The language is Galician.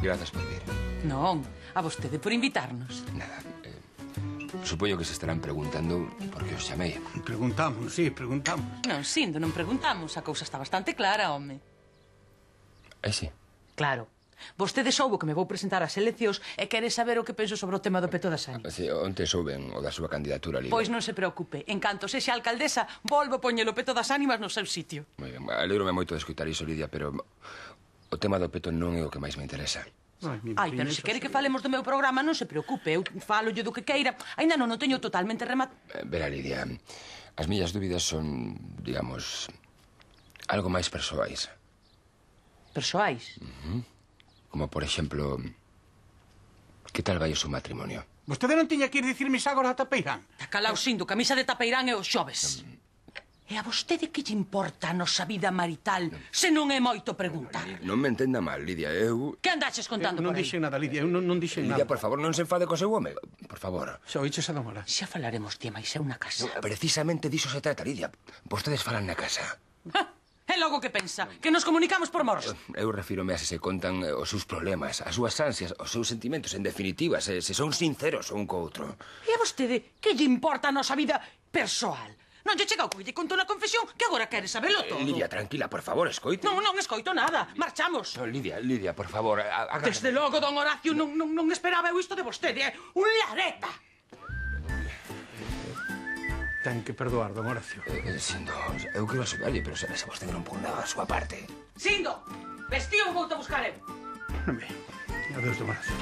Grazas por vir. Non, a vostede por invitarnos. Nada, supoño que se estarán preguntando por que os chamei. Preguntamos, sí, preguntamos. Non, Sindo, non preguntamos. A cousa está bastante clara, home. Sí. Claro. Vostede soubo que me vou presentar ás eleccións e quere saber o que penso sobre o tema do peto das ánimas. Sí, onte souben o da súa candidatura, Lidia. Pois non se preocupe. En canto sexa alcaldesa, volvo poñer o peto das ánimas no seu sitio. Moi ben, alégrome moito de escutar iso, Lidia, pero o tema do peto non é o que máis me interesa. Ai, pero se quere que falemos do meu programa, non se preocupe. Eu falolle do que queira. Aínda non o teño totalmente rematado. Verá, Lidia, as miñas dúbidas son, digamos, algo máis persoais. Persoais? Como, por exemplo, que tal vai o seu matrimonio? Vostede non tiña que ir dicirme xa agora a Tapeirán? Calao, Sindo, camisa de Tapeirán e os xoves. E a vostede que lle importa a nosa vida marital se non é moito preguntar? Non me entenda mal, Lidia, eu... Que andaches contando Non por aí? dixen nada, Lidia, eu non dixen Lidia, nada. por favor, non se enfade co seu home. Por favor. Xa oíches a Don Horacio. Xa falaremos, tía, mais é unha casa. Precisamente diso se trata, Lidia. Vostedes falan na casa. E logo que pensa? Que nos comunicamos por morse? Eu refírome a se se contan os seus problemas, as súas ansias, os seus sentimentos, en definitiva, se son sinceros un co outro. E a vostede que lle importa a nosa vida persoal? Non lle chega o que lle conto na confesión que agora quere sabelo todo? Lidia, tranquila, por favor, escoite. Non escoito nada. Marchamos. No, Lidia, por favor, Desde logo, don Horacio, non esperaba eu isto de vostede, un lareta. Ten que perdoar, Don Horacio. Sindo, eu quero axudarlle, pero se vostede non pon nada a súa parte. Sindo, vestío vou-te buscar eu. Ben, adeus, Don Horacio.